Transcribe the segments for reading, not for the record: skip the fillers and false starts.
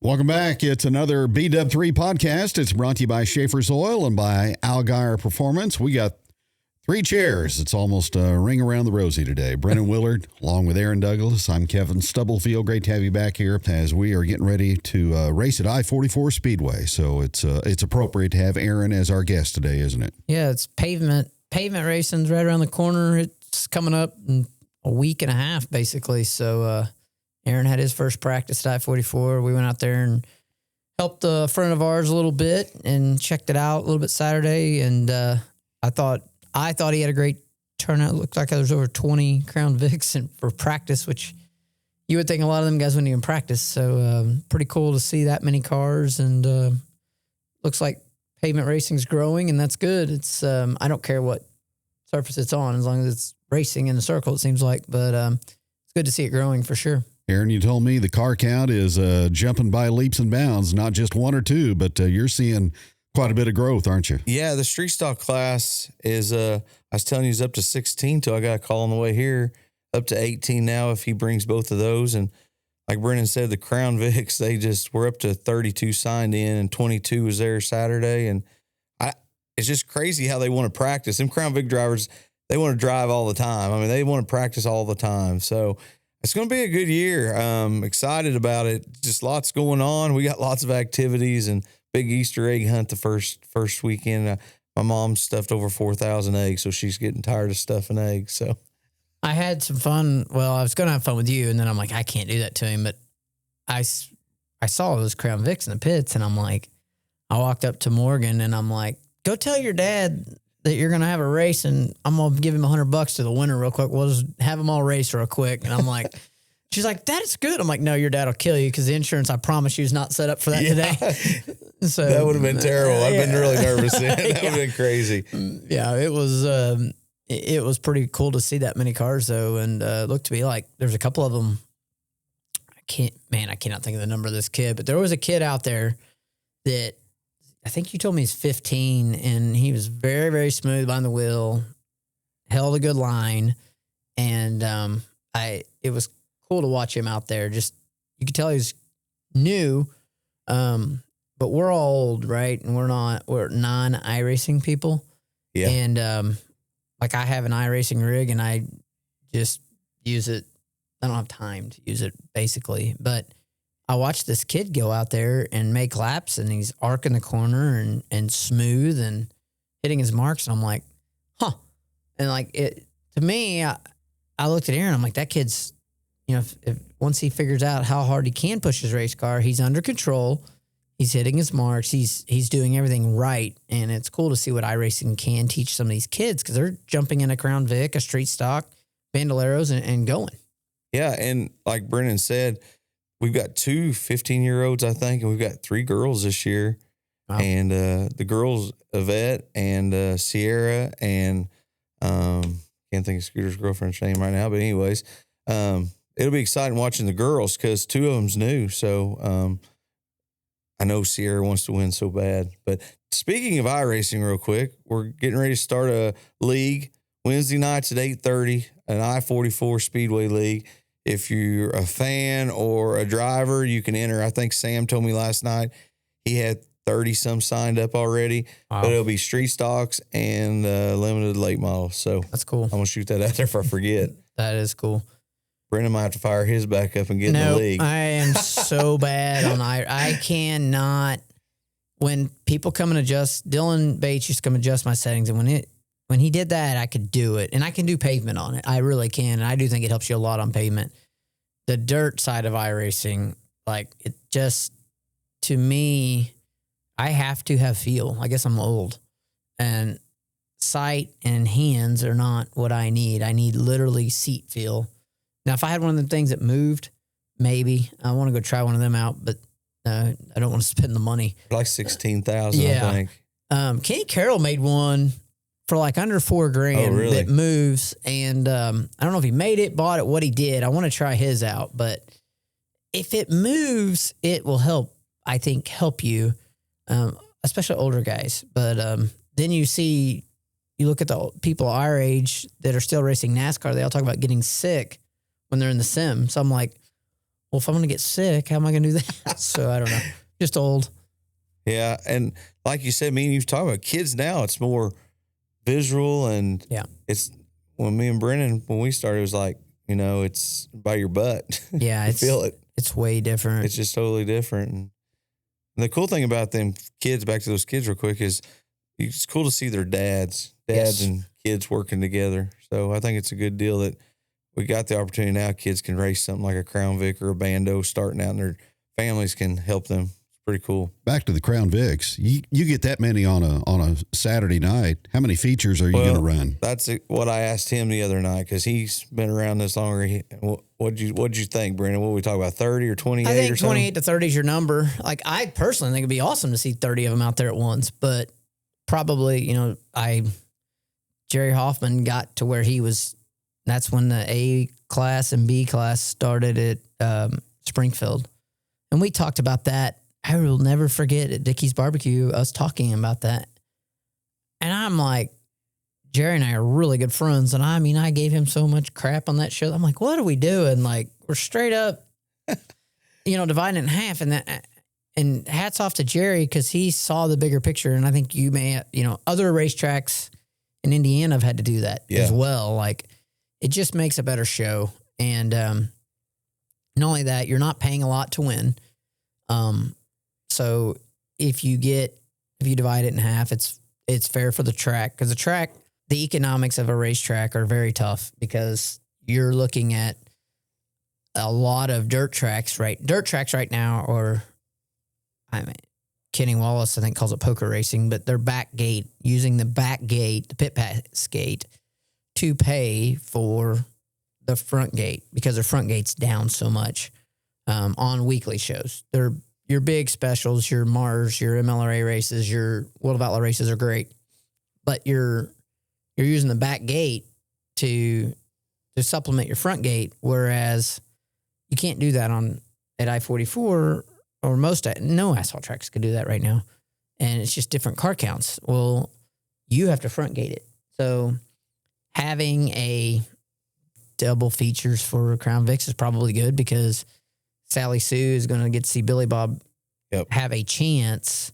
Welcome back. It's another BW3 podcast. It's brought to you by Schaefer's Oil and by Algar Performance. We got three chairs. It's almost a ring around the rosy today. Brennan Willard, along with Aaron Douglas. I'm Kevin Stubblefield. Great to have you back here as we are getting ready to race at I-44 Speedway. So it's appropriate to have Aaron as our guest today, isn't it? Yeah, it's pavement racing's right around the corner. It's coming up in a week and a half, basically. So Aaron had his first practice at I-44. We went out there and helped a friend of ours a little bit and checked it out a little bit Saturday. And I thought he had a great turnout. It looked like there was over 20 Crown Vics for practice, which you would think a lot of them guys wouldn't even practice. So pretty cool to see that many cars. And looks like pavement racing's growing, and that's good. It's I don't care what surface it's on as long as it's racing in a circle, it seems like. But it's good to see it growing for sure. Aaron, you told me the car count is jumping by leaps and bounds, not just one or two, but you're seeing quite a bit of growth, aren't you? Yeah, the street stock class is, I was telling you, is up to 16 till I got a call on the way here, up to 18 now if he brings both of those. And like Brennan said, the Crown Vics, we're up to 32 signed in, and 22 was there Saturday. And it's just crazy how they want to practice. Them Crown Vic drivers, they want to drive all the time. I mean, they want to practice all the time. So it's going to be a good year. Excited about it. Just lots going on. We got lots of activities and big Easter egg hunt the first weekend. My mom stuffed over 4,000 eggs, so she's getting tired of stuffing eggs. So I had some fun. Well, I was going to have fun with you, and then I'm like, I can't do that to him. But I saw those Crown Vics in the pits, and I'm like, I walked up to Morgan, and I'm like, go tell your dad that you're going to have a race, and I'm going to give him $100 to the winner real quick. We'll just have them all race real quick. And I'm like, she's like, that's good. I'm like, no, your dad will kill you because the insurance, I promise you, is not set up for that today. So that would have been terrible. I've been really nervous. That would have been crazy. Yeah, it was pretty cool to see that many cars, though, and looked to be like there's a couple of them. I cannot think of the number of this kid, but there was a kid out there that I think you told me he's 15, and he was very, very smooth behind the wheel, held a good line, and it was cool to watch him out there. Just you could tell he's new, but we're all old, right? And we're non-iRacing people. Yeah. And like I have an iRacing rig, and I just use it. I don't have time to use it, basically, but I watched this kid go out there and make laps, and he's arcing the corner and smooth and hitting his marks. And I'm like, huh. And like to me, I looked at Aaron. I'm like, that kid's, if once he figures out how hard he can push his race car, he's under control. He's hitting his marks. He's doing everything right. And it's cool to see what iRacing can teach some of these kids, because they're jumping in a Crown Vic, a street stock, Bandoleros, and going. Yeah. And like Brennan said, we've got 2 15-year-olds, I think, and we've got 3 girls this year. Wow. And the girls, Yvette and Sierra, and can't think of Scooter's girlfriend's name right now, but anyways, it'll be exciting watching the girls because 2 of them's new. So I know Sierra wants to win so bad. But speaking of iRacing real quick, we're getting ready to start a league Wednesday nights at 8:30, an I-44 Speedway League. If you're a fan or a driver, you can enter. I think Sam told me last night he had 30-some signed up already. Wow. But it'll be street stocks and limited late models. So that's cool. I'm going to shoot that out there if I forget. That is cool. Brennan might have to fire his back up and get in the league. I am so bad on I cannot. When people come and adjust, Dylan Bates used to come adjust my settings, and when he did that, I could do it. And I can do pavement on it. I really can. And I do think it helps you a lot on pavement. The dirt side of iRacing, like it just, to me, I have to have feel. I guess I'm old. And sight and hands are not what I need. I need literally seat feel. Now, if I had one of the things that moved, maybe. I want to go try one of them out, but I don't want to spend the money. Like $16,000, yeah. I think. Kenny Carroll made one for like under $4,000 Oh, really? that moves. And I don't know if he made it, bought it, what he did. I want to try his out. But if it moves, it will help, I think, help you, especially older guys. But then you look at the people our age that are still racing NASCAR, they all talk about getting sick when they're in the sim. So I'm like, well, if I'm going to get sick, how am I going to do that? So I don't know. Just old. Yeah. And like you said, me and you've talked about kids now, it's more visual, and it's when me and Brennan, when we started, it was like, you know, it's by your butt. Yeah. You feel it. It's way different. It's just totally different. And the cool thing about them kids, back to those kids real quick, is it's cool to see their dads and kids working together. So I think it's a good deal that we got the opportunity now. Kids can race something like a Crown Vic or a Bando starting out, and their families can help them. It's pretty cool. Back to the Crown Vics. You get that many on a Saturday night. How many features are you going to run? That's what I asked him the other night, because he's been around this longer. What'd you think, Brandon? What we talk about, 30 or 28 I think or something? 28 to 30 is your number. Like, I personally think it'd be awesome to see 30 of them out there at once, but probably, you know, Jerry Hoffman got to where he was. That's when the A class and B class started at Springfield. And we talked about that. I will never forget at Dickie's Barbecue, us talking about that. And I'm like, Jerry and I are really good friends. And I gave him so much crap on that show. I'm like, what are we doing? Like, we're straight up, dividing it in half. And hats off to Jerry, because he saw the bigger picture. And I think you may, other racetracks in Indiana have had to do that as well. Like, it just makes a better show. And not only that, you're not paying a lot to win. So if you divide it in half, it's fair for the track, because the economics of a racetrack are very tough, because you're looking at a lot of dirt tracks right now, or Kenny Wallace, I think, calls it poker racing, but they're using the back gate, the pit pass gate, to pay for the front gate, because their front gate's down so much on weekly shows. They're your big specials, your Mars, your MLRA races, your World of Outlaw races are great, but you're using the back gate to supplement your front gate, whereas you can't do that at I-44, or no asphalt tracks could do that right now, and it's just different car counts. Well, you have to front gate it, so having a double features for Crown Vics is probably good, because Sally Sue is going to get to see Billy Bob have a chance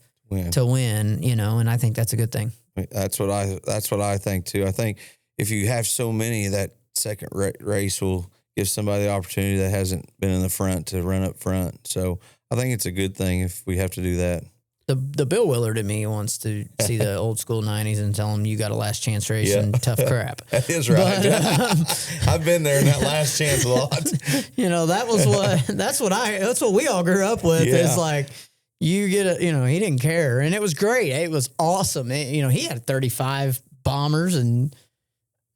to win, and I think that's a good thing. That's what I think too. I think if you have so many, that second race will give somebody the opportunity that hasn't been in the front to run up front. So I think it's a good thing if we have to do that. The Bill Willard in me wants to see the old school 90s and tell them you got a last chance race and tough crap. That is right. But, I've been there in that last chance a lot. That's what we all grew up with. Yeah. It's like, you get he didn't care, and it was great. It was awesome. He had 35 bombers, and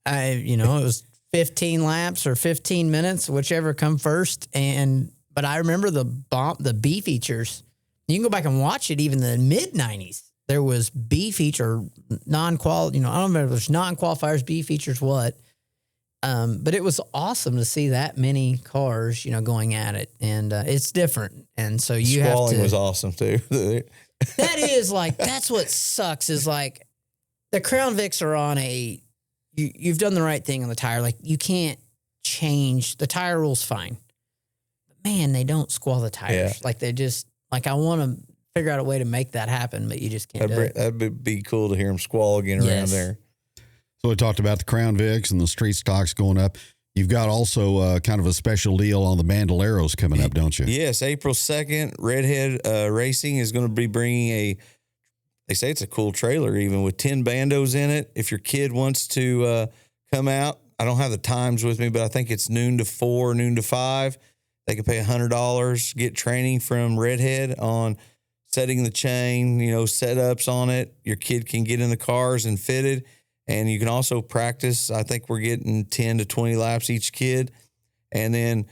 it was 15 laps or 15 minutes, whichever come first. But I remember the B features. You can go back and watch it. Even the mid 90s, there was B feature non-qual. I don't remember if it was non-qualifiers, B features, what. But it was awesome to see that many cars, going at it, and it's different. And so you have to. Squalling was awesome too. That's what sucks, is like the Crown Vics are on you've done the right thing on the tire. Like, you can't change the tire rules, fine. But man, they don't squall the tires. Yeah. Like, they just. Like, I want to figure out a way to make that happen, but you just can't do it. That'd be cool to hear them squall again around there. So we talked about the Crown Vics and the street stocks going up. You've got also kind of a special deal on the Bandoleros coming up, don't you? Yes, April 2nd, Redhead Racing is going to be bringing they say it's a cool trailer even, with 10 bandos in it. If your kid wants to come out, I don't have the times with me, but I think it's noon to 4, noon to 5. They can pay $100, get training from Redhead on setting the chain, setups on it. Your kid can get in the cars and fitted, and you can also practice. I think we're getting 10 to 20 laps each kid. And then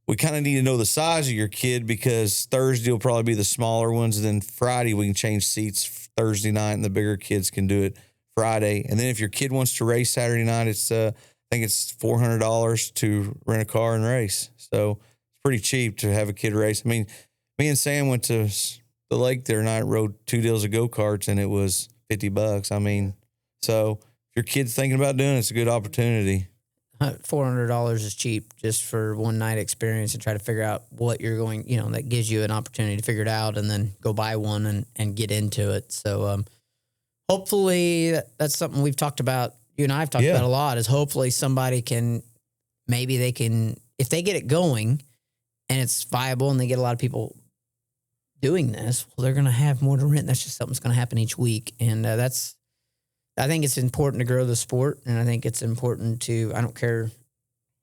we kind of need to know the size of your kid, because Thursday will probably be the smaller ones. And then Friday, we can change seats Thursday night, and the bigger kids can do it Friday. And then if your kid wants to race Saturday night, I think it's $400 to rent a car and race. So it's pretty cheap to have a kid race. I mean, me and Sam went to the lake the other night, rode 2 deals of go-karts, and it was $50. I mean, so if your kid's thinking about doing it, it's a good opportunity. $400 is cheap just for one night experience and try to figure out what you're going, that gives you an opportunity to figure it out and then go buy one and get into it. So, hopefully that's something we've talked about. You and I have talked about a lot is hopefully somebody if they get it going and it's viable and they get a lot of people doing this, well, they're going to have more to rent. That's just something that's going to happen each week. And I think it's important to grow the sport. And I think it's important I don't care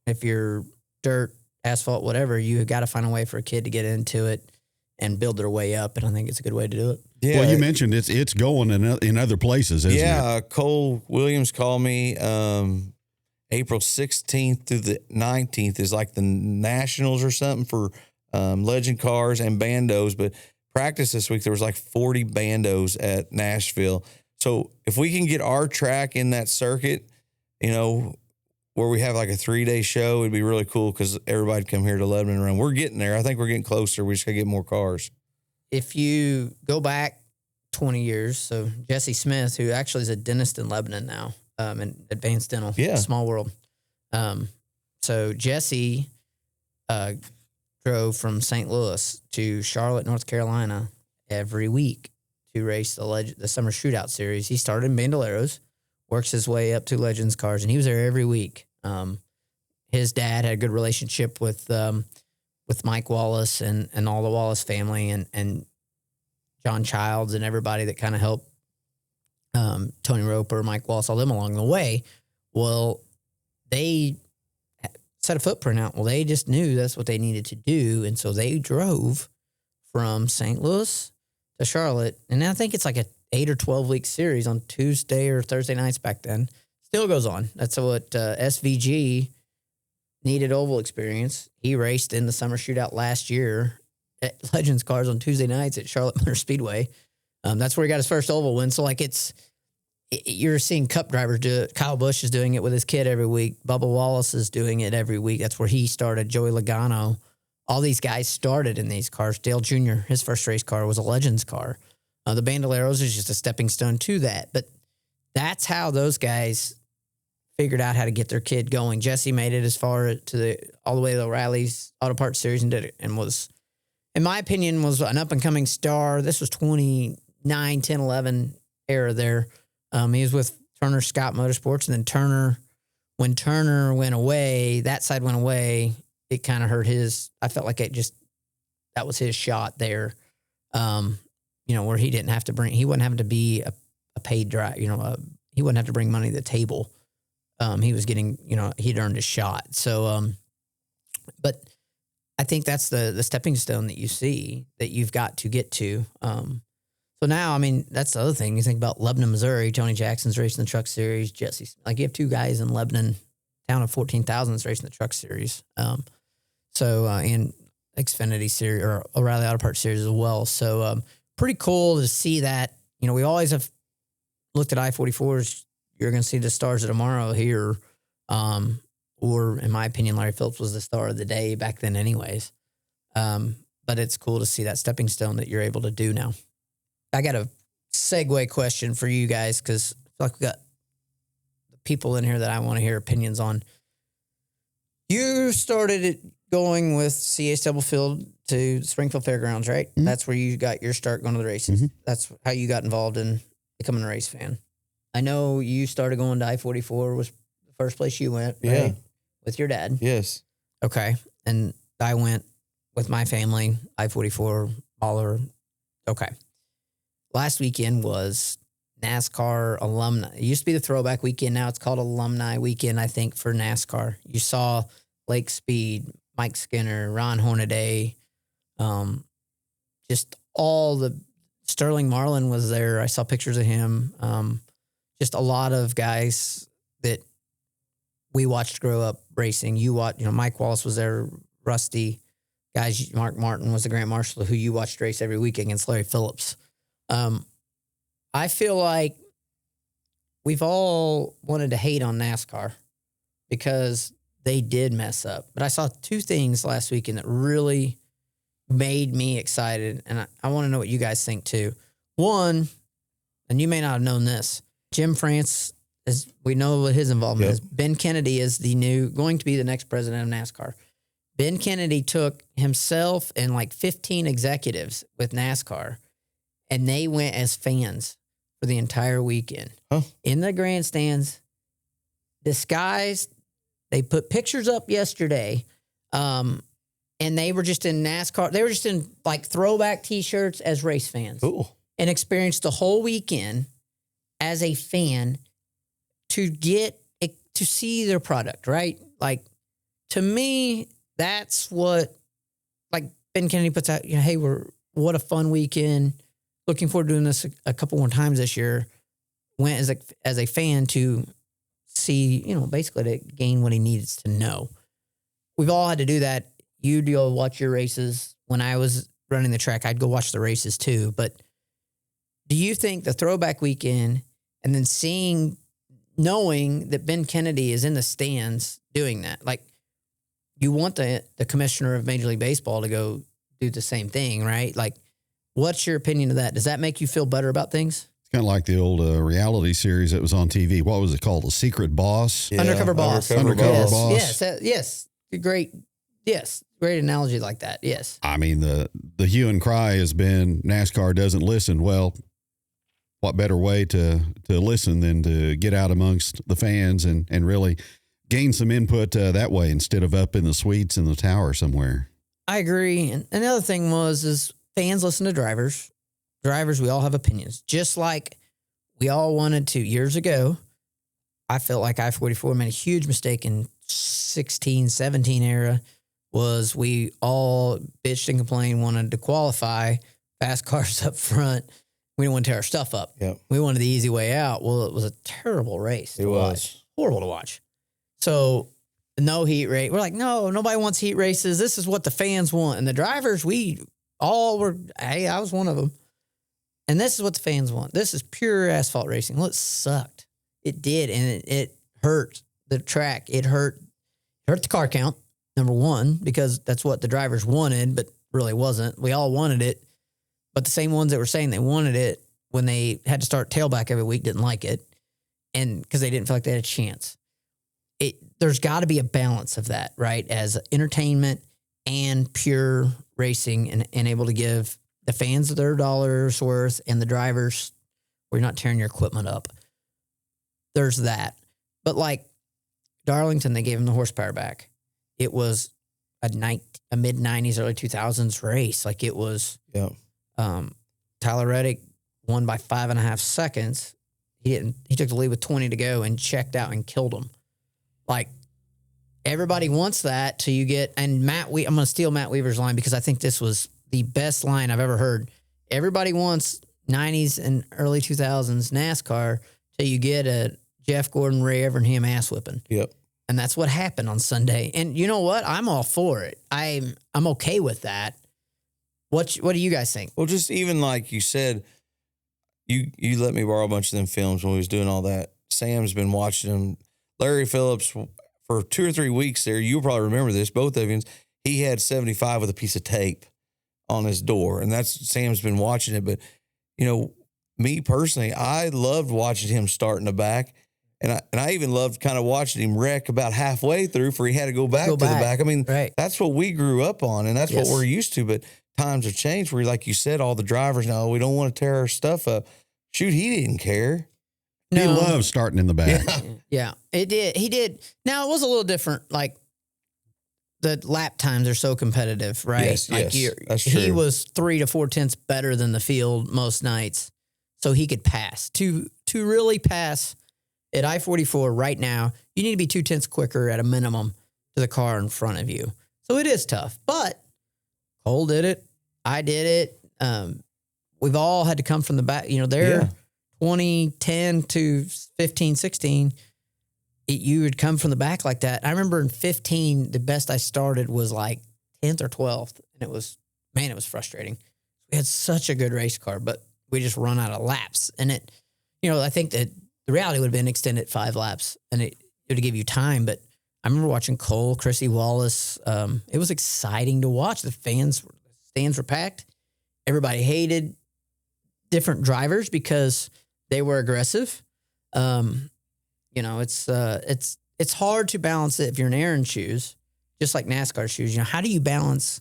if you're dirt, asphalt, whatever, you got to find a way for a kid to get into it and build their way up. And I think it's a good way to do it. Yeah. Well, you mentioned it's going in other places, isn't it? Cole Williams called me April 16th through the 19th is like the nationals or something for legend cars and bandos. But practice this week, there was like 40 bandos at Nashville. So if we can get our track in that circuit, where we have like a 3-day show, it'd be really cool because everybody'd come here to Lebanon and run. We're getting there. I think we're getting closer. We just got to get more cars. If you go back 20 years, so Jesse Smith, who actually is a dentist in Lebanon now, in Advanced Dental, small world. So Jesse drove from St. Louis to Charlotte, North Carolina every week to race the Summer Shootout Series. He started in Bandoleros, works his way up to Legends cars, and he was there every week. His dad had a good relationship with Mike Wallace and all the Wallace family and John Childs and everybody that kind of helped Tony Roper, Mike Wallace, all them along the way. Well, they set a footprint out. Well, they just knew that's what they needed to do, and so they drove from St. Louis to Charlotte, and I think it's like a 8 or 12 week series on Tuesday or Thursday nights back then. Still goes on. That's what SVG needed oval experience. He raced in the Summer Shootout last year at Legends Cars on Tuesday nights at Charlotte Motor Speedway. That's where he got his first oval win. So like you're seeing Cup drivers do it. Kyle Busch is doing it with his kid every week. Bubba Wallace is doing it every week. That's where he started. Joey Logano. All these guys started in these cars. Dale Jr., his first race car was a Legends car. The Bandoleros is just a stepping stone to that. But that's how those guys figured out how to get their kid going. Jesse made it as far all the way to the O'Reilly's Auto Parts Series and did it, and was, in my opinion, was an up-and-coming star. This was 29, 10, 11 era there. He was with Turner Scott Motorsports, and then when Turner went away, that side went away, it kind of hurt I felt like that was his shot there. Where he wouldn't have to be a paid drive, he wouldn't have to bring money to the table. He was getting, he'd earned his shot. So, but I think that's the stepping stone that you see that you've got to get to. So now, that's the other thing. You think about Lebanon, Missouri, Tony Jackson's racing the Truck Series, Jesse, like you have two guys in Lebanon, town of 14,000 that's racing the Truck Series. And Xfinity Series or O'Reilly Auto Parts Series as well. So, pretty cool to see that. We always have looked at I-44s. You're going to see the stars of tomorrow here. Or in my opinion, Larry Phillips was the star of the day back then anyways. But it's cool to see that stepping stone that you're able to do now. I got a segue question for you guys because I feel like we got people in here that I want to hear opinions on. You started it going with C.A. Stubblefield to Springfield Fairgrounds, right? Mm-hmm. That's where you got your start going to the races. Mm-hmm. That's how you got involved in becoming a race fan. I know you started going to I-44 was the first place you went, right? Yeah. With your dad. Yes. Okay. And I went with my family, I-44, Baller. Okay. Last weekend was NASCAR alumni. It used to be the throwback weekend. Now it's called alumni weekend, I think, for NASCAR. You saw Lake Speed, Mike Skinner, Ron Hornaday, just all the Sterling Marlin was there. I saw pictures of him. Just a lot of guys that we watched grow up racing. Mike Wallace was there, Rusty. Guys, Mark Martin was the Grand Marshal who you watched race every week against Larry Phillips. I feel like we've all wanted to hate on NASCAR because they did mess up. But I saw two things last weekend that really made me excited, and I want to know what you guys think too. One, and you may not have known this, Jim France as we know what his involvement is. Ben Kennedy is going to be the next president of NASCAR. Ben Kennedy took himself and like 15 executives with NASCAR, and they went as fans for the entire weekend in the grandstands, disguised. They put pictures up yesterday, and they were just in NASCAR. They were just in like throwback T-shirts as race fans. Cool. And experienced the whole weekend as a fan to see their product, right? Like, to me, that's what, like, Ben Kennedy puts out, hey, what a fun weekend. Looking forward to doing this a couple more times this year. Went as a fan to see, basically to gain what he needs to know. We've all had to do that. You'd go watch your races. When I was running the track, I'd go watch the races too. But do you think the throwback weekend and then knowing that Ben Kennedy is in the stands doing that, like, you want the commissioner of Major League Baseball to go do the same thing, right? Like, what's your opinion of that? Does that make you feel better about things? It's kind of like the old reality series that was on TV. What was it called? The Secret Boss? Yeah, Undercover Boss. Undercover Boss. Yes. Great analogy like that. Yes. I mean, the hue and cry has been NASCAR doesn't listen. Well, what better way to listen than to get out amongst the fans and really gain some input that way instead of up in the suites in the tower somewhere. I agree. And the other thing is fans listen to drivers. Drivers, we all have opinions. Just like we all wanted to years ago. I felt like I-44 made a huge mistake in 16, 17 era was we all bitched and complained, wanted to qualify, fast cars up front. We didn't want to tear our stuff up. Yep. We wanted the easy way out. Well, it was a terrible race. It was horrible to watch. So no heat race. We're like, no, nobody wants heat races. This is what the fans want. And the drivers, I was one of them. And this is what the fans want. This is pure asphalt racing. Well, it sucked. It did. And it hurt the track. It hurt the car count, number one, because that's what the drivers wanted, but really wasn't. We all wanted it. But the same ones that were saying they wanted it when they had to start tailback every week didn't like it. And because they didn't feel like they had a chance. There's got to be a balance of that, right? As entertainment and pure racing and able to give the fans their dollars worth and the drivers, where you're not tearing your equipment up. There's that. But like Darlington, they gave him the horsepower back. It was a mid-90s, early 2000s race. Like it was, Tyler Reddick won by 5.5 seconds. He took the lead with 20 to go and checked out and killed him. Like, everybody wants that till you get, and I'm going to steal Matt Weaver's line because I think this was the best line I've ever heard. Everybody wants 90s and early 2000s NASCAR till you get a Jeff Gordon, Ray Evernham ass whipping. Yep. And that's what happened on Sunday. And you know what? I'm all for it. I'm okay with that. What do you guys think? Well, just even like you said, you let me borrow a bunch of them films when we was doing all that. Sam's been watching them. Larry Phillips, for 2 or 3 weeks there, you'll probably remember this, both of you, he had 75 with a piece of tape on his door. And Sam's been watching it. But, me personally, I loved watching him start in the back. And I even loved kind of watching him wreck about halfway through for he had to go back to the back. I mean, right. That's what we grew up on, and that's what we're used to. But times have changed where, like you said, all the drivers now, we don't want to tear our stuff up. Shoot, he didn't care. No. He loved starting in the back. Yeah, it did. He did. Now, it was a little different. Like, the lap times are so competitive, right? Yes, that's true. He was 3 to 4 tenths better than the field most nights, so he could pass. To really pass at I-44 right now, you need to be 2 tenths quicker at a minimum to the car in front of you. So it is tough. But Cole did it. I did it. We've all had to come from the back. They're 2010 to 15, 16. You would come from the back like that. I remember in 15, the best I started was like 10th or 12th. And it was frustrating. We had such a good race car, but we just run out of laps. And I think that the reality would have been extended 5 laps and it would give you time. But I remember watching Cole, Chrissy Wallace. It was exciting to watch. The stands were packed. Everybody hated different drivers because they were aggressive. You know, it's hard to balance it if you're in Aaron's shoes, just like NASCAR shoes. You know, how do you balance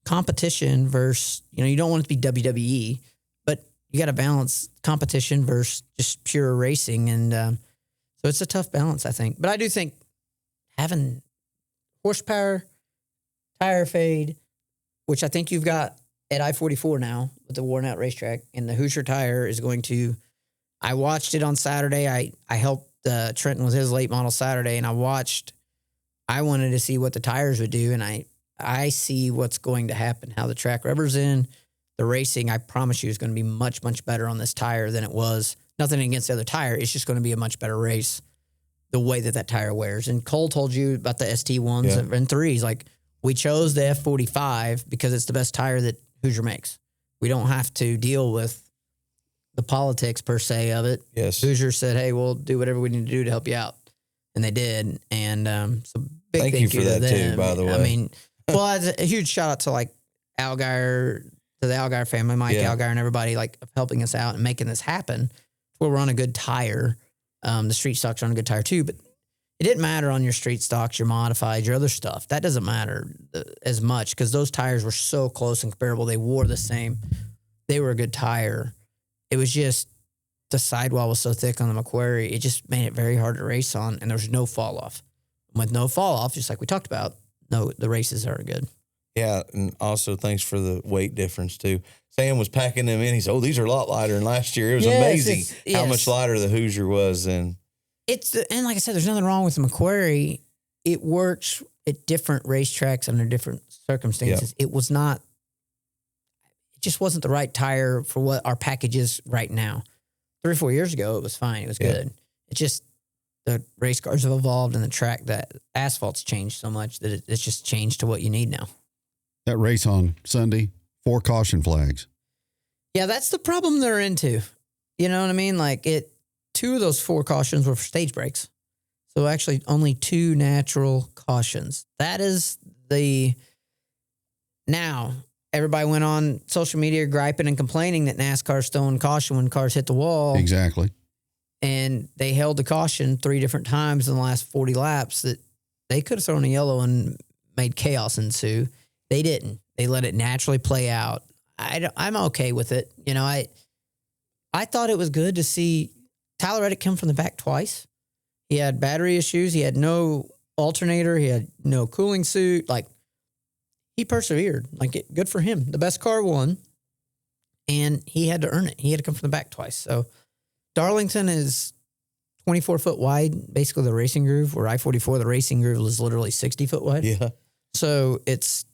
competition versus, you know, you don't want it to be WWE, but you got to balance competition versus just pure racing. And so it's a tough balance, I think. But I do think having horsepower, tire fade, which I think you've got at I-44 now with the worn out racetrack, and the Hoosier tire is going to, I watched it on Saturday. I helped Trenton with his late model Saturday, and I wanted to see what the tires would do, and I see what's going to happen, how the track rubber's in. The racing, I promise you, is going to be much, much better on this tire than it was. Nothing against the other tire. It's just going to be a much better race the way that tire wears. And Cole told you about the ST1s and 3s. Like, we chose the F45 because it's the best tire that Hoosier makes. We don't have to deal with the politics per se of it. Yes. Hoosier said, hey, we'll do whatever we need to do to help you out. And they did. And so big thank you for that too, by the way. I mean, well, it's a huge shout out to like Algar, to the Algar family, Mike Algar and everybody like helping us out and making this happen. Where we're on a good tire. The street stocks are on a good tire too, but it didn't matter on your street stocks, your modified, your other stuff. That doesn't matter as much because those tires were so close and comparable. They wore the same. They were a good tire. It was just the sidewall was so thick on the Macquarie, it just made it very hard to race on, and there was no fall off. With no fall off, just like we talked about, no, the races aren't good. Yeah, and also thanks for the weight difference too. Sam was packing them in. He said, "Oh, these are a lot lighter than last year." It was amazing how much lighter the Hoosier was. And and like I said, there's nothing wrong with the Macquarie. It works at different racetracks under different circumstances. Yep. It just wasn't the right tire for what our package is right now. 3 or 4 years ago, it was fine. It was good. It just, the race cars have evolved and the track, that asphalt's changed so much that it's just changed to what you need now. That race on Sunday, 4 caution flags. Yeah, that's the problem they're into. You know what I mean? Like 2 of those 4 cautions were for stage breaks. So actually only 2 natural cautions. That is now everybody went on social media griping and complaining that NASCAR's throwing caution when cars hit the wall. Exactly. And they held the caution 3 different times in the last 40 laps that they could have thrown a yellow and made chaos ensue. They didn't. They let it naturally play out. I'm okay with it. You know, I thought it was good to see Tyler Reddick come from the back twice. He had battery issues. He had no alternator. He had no cooling suit. Like, he persevered. Like, good for him. The best car won, and he had to earn it. He had to come from the back twice. So Darlington is 24 foot wide, basically the racing groove, where I-44, the racing groove, is literally 60 foot wide. Yeah. So it's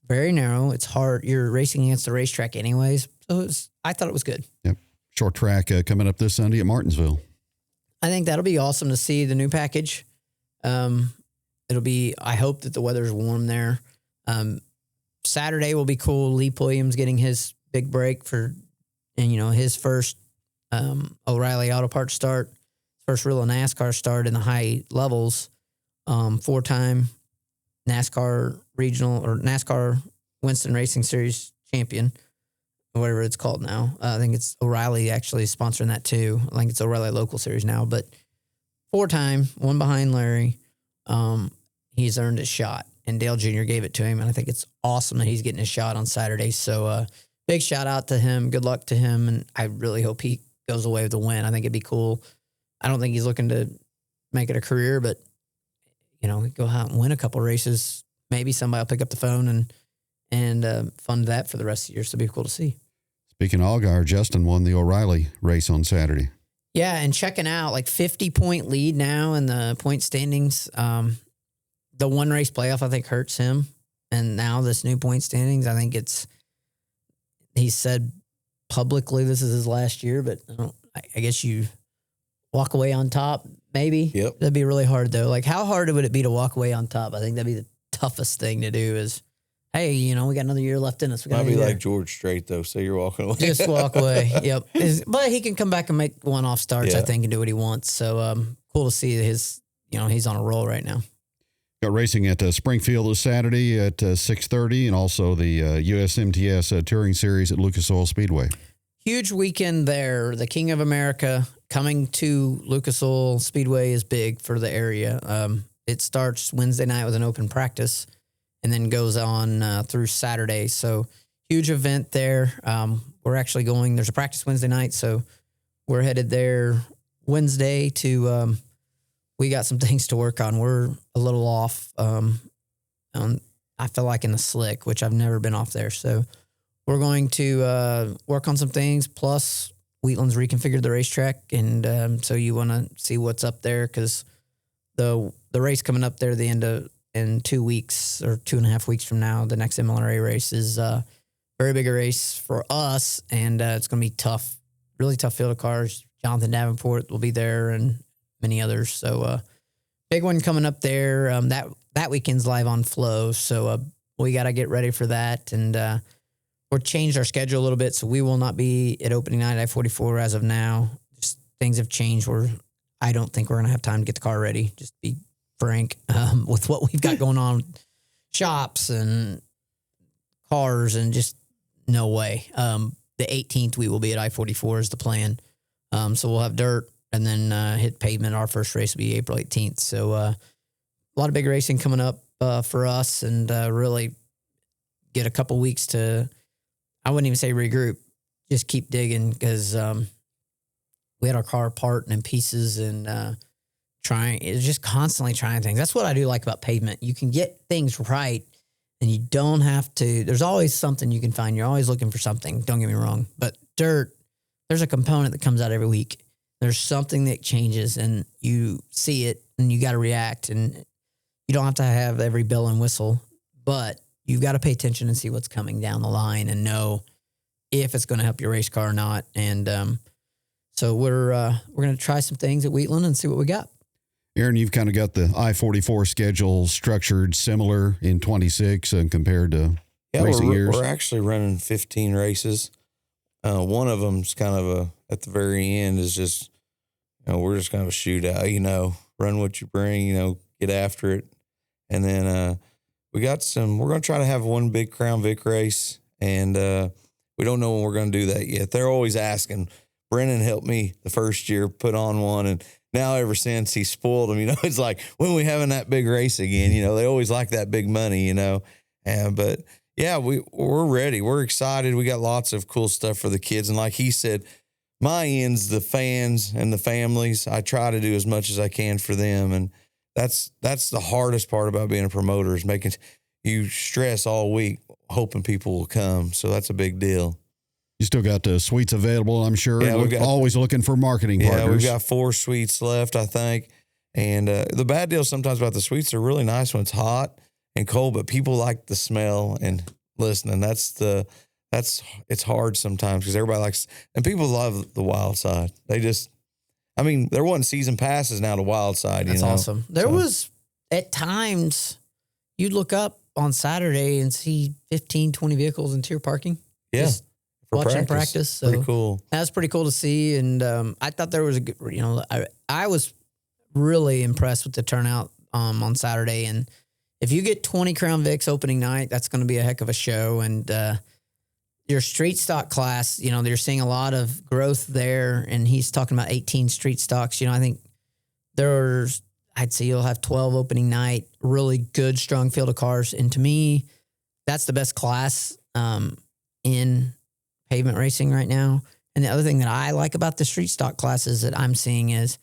very narrow. It's hard. You're racing against the racetrack anyways. So I thought it was good. Yep. Short track coming up this Sunday at Martinsville. I think that'll be awesome to see the new package. It'll be, I hope that the weather's warm there. Saturday will be cool. Lee Williams getting his big break for, and his first O'Reilly Auto Parts start, first real NASCAR start in the high levels. 4-time NASCAR regional or NASCAR Winston Racing Series champion, or whatever it's called now. I think it's O'Reilly actually sponsoring that too. I think it's O'Reilly Local Series now, but 4-time, one behind Larry. He's earned his shot, and Dale Jr. gave it to him, and I think it's awesome that he's getting his shot on Saturday. So big shout out to him. Good luck to him, and I really hope he goes away with a win. I think it'd be cool. I don't think he's looking to make it a career, but go out and win a couple races. Maybe somebody will pick up the phone and fund that for the rest of the year. So it'd be cool to see. Speaking of Allgaier, Justin won the O'Reilly race on Saturday. Yeah, and checking out 50-point lead now in the point standings. The one race playoff I think hurts him, and now this new point standings, I think he said publicly this is his last year, but I guess you walk away on top. Maybe. Yep. That'd be really hard though. Like, how hard would it be to walk away on top? I think that'd be the toughest thing to do is, hey, we got another year left in us. Might be like George Strait though, so you're walking away. Just walk away. Yep. But he can come back and make one-off starts, I think, and do what he wants. So cool to see he's on a roll right now. Got racing at Springfield this Saturday at 6:30, and also the USMTS Touring Series at Lucas Oil Speedway. Huge weekend there. The King of America coming to Lucas Oil Speedway is big for the area. It starts Wednesday night with an open practice and then goes on through Saturday. So huge event there. We're actually there's a practice Wednesday night, so we're headed there Wednesday to, we got some things to work on. We're a little off. I feel like in the slick, which I've never been off there. So we're going to work on some things. Plus, Wheatland's reconfigured the racetrack, and so you want to see what's up there because the race coming up there in 2 weeks or 2.5 weeks from now, the next MLRA race is a very big race for us, and it's going to be tough, really tough field of cars. Jonathan Davenport will be there and many others. So big one coming up there. That weekend's live on Flow, so we got to get ready for that. And we're changed our schedule a little bit, so we will not be at opening night at I-44 as of now. Just things have changed where I don't think we're going to have time to get the car ready, just to be frank, with what we've got going on, shops and cars, and just no way. The 18th, we will be at I-44 is the plan. So we'll have dirt and then hit pavement. Our first race will be April 18th. So a lot of big racing coming up for us, and really get a couple weeks to, I wouldn't even say regroup, just keep digging because we had our car apart and in pieces and it's just constantly trying things. That's what I do like about pavement. You can get things right and you don't have to, there's always something you can find. You're always looking for something. Don't get me wrong. But dirt, there's a component that comes out every week. There's something that changes and you see it and you got to react, and you don't have to have every bell and whistle, but you've got to pay attention and see what's coming down the line and know if it's going to help your race car or not. And so we're going to try some things at Wheatland and see what we got. Aaron, you've kind of got the I-44 schedule structured similar in 26 and compared to racing years. We're actually running 15 races. One of them's kind of at the very end is just, we're just kind of a shootout, run what you bring, get after it. And then we're going to try to have one big Crown Vic race, and we don't know when we're going to do that yet. They're always asking. Brennan helped me the first year put on one, and now ever since he spoiled them, it's like, when are we having that big race again? They always like that big money, but yeah, we're ready. We're excited. We got lots of cool stuff for the kids. And like he said, my end's the fans and the families. I try to do as much as I can for them. And that's the hardest part about being a promoter, is making you stress all week, hoping people will come. So that's a big deal. You still got suites available, I'm sure. Yeah, always looking for marketing partners. Yeah, we've got 4 suites left, I think. And the bad deal sometimes about the suites, they're really nice when it's hot and cold, but people like the smell and listening. It's hard sometimes because everybody likes, and people love the wild side. There wasn't season passes now to wild side. That's awesome. There was, at times, you'd look up on Saturday and see 15, 20 vehicles in tier parking. Yeah. Just watching practice. So pretty cool. That's pretty cool to see. And I thought there was a good, I was really impressed with the turnout on Saturday. And if you get 20 Crown Vics opening night, that's going to be a heck of a show. And your street stock class, they're seeing a lot of growth there. And he's talking about 18 street stocks. I think I'd say you'll have 12 opening night, really good, strong field of cars. And to me, that's the best class in pavement racing right now. And the other thing that I like about the street stock classes that I'm seeing is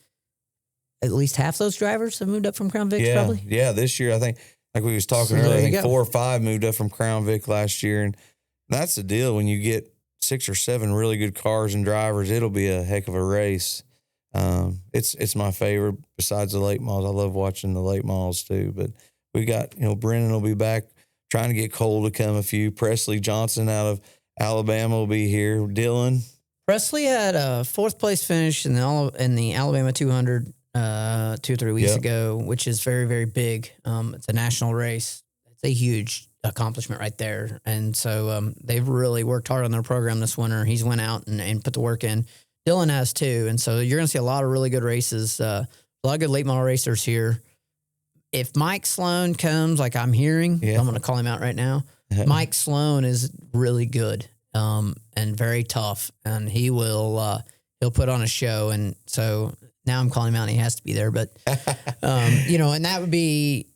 at least half those drivers have moved up from Crown Vics, probably. Yeah, this year, I think, like we was talking earlier, I think 4 or 5 moved up from Crown Vic last year. And that's the deal. When you get 6 or 7 really good cars and drivers, it'll be a heck of a race. It's my favorite besides the late models. I love watching the late models too. But we got, Brennan will be back trying to get Cole to come a few. Presley Johnson out of Alabama will be here. Dylan. Presley had a 4th place finish in the Alabama 200 2 or 3 weeks ago, which is very, very big. It's a national race. It's a huge accomplishment right there. And so they've really worked hard on their program this winter. He's went out and put the work in. Dylan has too. And so you're going to see a lot of really good races, a lot of good late model racers here. If Mike Sloan comes, like I'm hearing, I'm going to call him out right now. Mike Sloan is really good and very tough. And he will, he'll put on a show. And so now I'm calling him out and he has to be there. But, and that would be,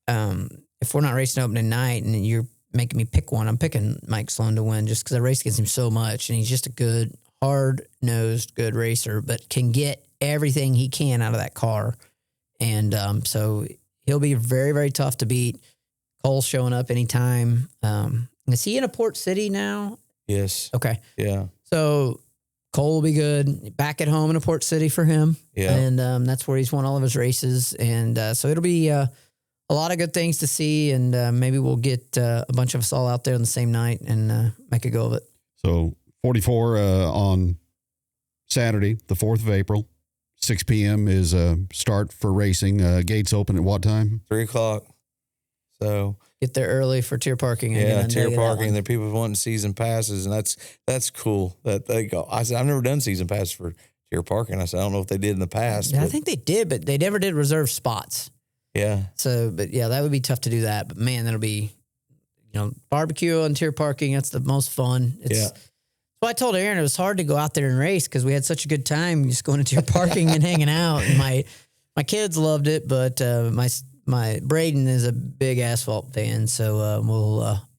if we're not racing opening night and you're making me pick one, I'm picking Mike Sloan to win just because I race against him so much. And he's just a good, hard-nosed, good racer, but can get everything he can out of that car. And so he'll be very, very tough to beat. Cole's showing up anytime. Is he in a Port City now? Yes. Okay. Yeah. So Cole will be good. Back at home in a Port City for him. Yeah. And that's where he's won all of his races. And so it'll be a lot of good things to see. And maybe we'll get a bunch of us all out there on the same night and make a go of it. So 44 on Saturday, the 4th of April. 6 p.m. is start for racing. Gates open at what time? 3:00. So get there early for tier parking. Yeah, tier parking. There are people wanting season passes, and that's cool that they go. I said, I've never done season passes for tier parking. I said, I don't know if they did in the past. Yeah, I think they did, but they never did reserve spots. Yeah. So, but yeah, that would be tough to do that. But man, that'll be, barbecue and tier parking. That's the most fun. So I told Aaron it was hard to go out there and race because we had such a good time just going into your parking and hanging out. And my kids loved it, but my Braden is a big asphalt fan, so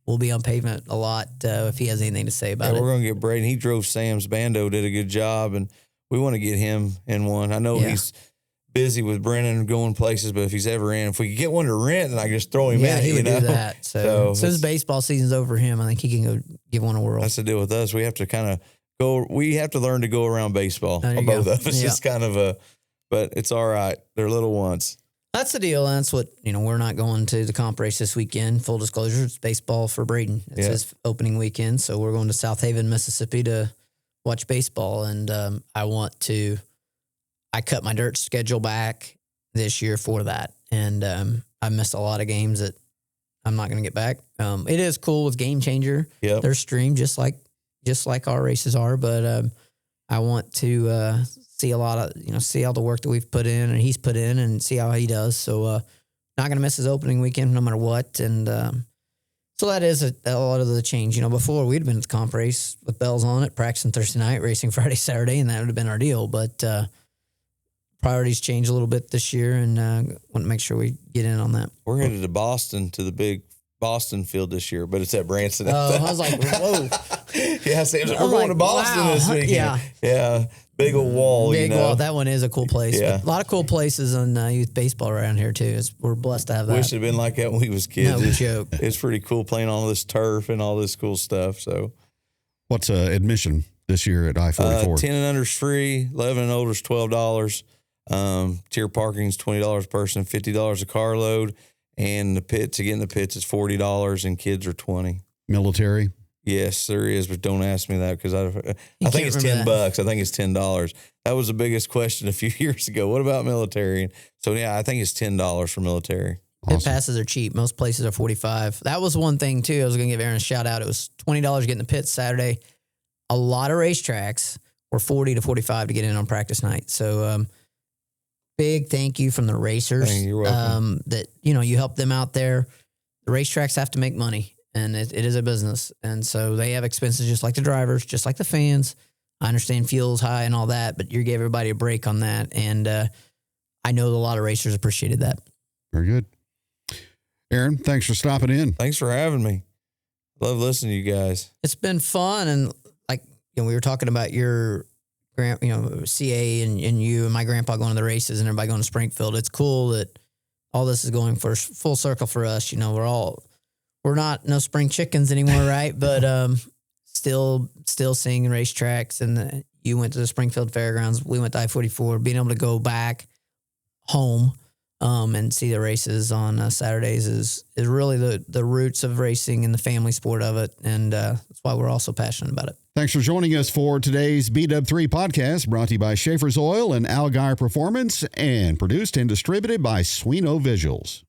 we'll be on pavement a lot if he has anything to say about it. We're gonna get Braden. He drove Sam's Bando, did a good job, and we want to get him in one. I know he's busy with Brennan going places, but if he's ever in, if we could get one to rent, then I can just throw him in. Yeah, he would do that. So as soon as baseball season's over for him, I think he can go give one a whirl. That's the deal with us. We have to kind of go. We have to learn to go around baseball. Both of us. It's kind of but it's all right. They're little ones. That's the deal. And that's what, we're not going to the comp race this weekend. Full disclosure, it's baseball for Braden. It's his opening weekend. So we're going to South Haven, Mississippi to watch baseball. And I cut my dirt schedule back this year for that. And I missed a lot of games that I'm not going to get back. It is cool with Game Changer. Yep. They're streamed just like our races are. But I want to see a lot of, see all the work that we've put in and he's put in and see how he does. So not going to miss his opening weekend no matter what. And so that is a lot of the change. Before we'd been at the comp race with bells on it, practicing Thursday night, racing Friday, Saturday, and that would have been our deal. But priorities change a little bit this year and want to make sure we get in on that. We're headed to Boston to the big Boston field this year, but it's at Branson. Oh, I was like, whoa. Yeah, Sam's like, we're going to Boston this weekend. Yeah. Yeah. Big old wall, Big wall. That one is a cool place. Yeah. A lot of cool places on youth baseball around here, too. We're blessed to have that. Wish it had been like that when we was kids. No joke. It's pretty cool playing on all this turf and all this cool stuff. So, what's admission this year at I-44? 10 and under is free. 11 and older is $12. Tier parking is $20 a person, $50 a carload. And the pit, to get in the pits is $40 and kids are $20. Military? Yes, there is, but don't ask me that because I think it's $10. I think it's $10. That was the biggest question a few years ago. What about military? So yeah, I think it's $10 for military. Awesome. Pit passes are cheap. Most places are $45. That was one thing too. I was going to give Aaron a shout out. It was $20 to get in the pits Saturday. A lot of racetracks were $40 to $45 to get in on practice night. So big thank you from the racers. You're welcome. That you help them out there. The racetracks have to make money. And it is a business. And so they have expenses just like the drivers, just like the fans. I understand fuel's high and all that, but you gave everybody a break on that. And I know a lot of racers appreciated that. Very good. Aaron, thanks for stopping in. Thanks for having me. Love listening to you guys. It's been fun. And we were talking about your CA and you and my grandpa going to the races and everybody going to Springfield. It's cool that all this is going for full circle for us. We're not no spring chickens anymore, right? But still seeing racetracks. And you went to the Springfield Fairgrounds. We went to I-44. Being able to go back home and see the races on Saturdays is really the roots of racing and the family sport of it. And that's why we're all so passionate about it. Thanks for joining us for today's BW3 podcast, brought to you by Schaefer's Oil and Algar Performance and produced and distributed by Swino Visuals.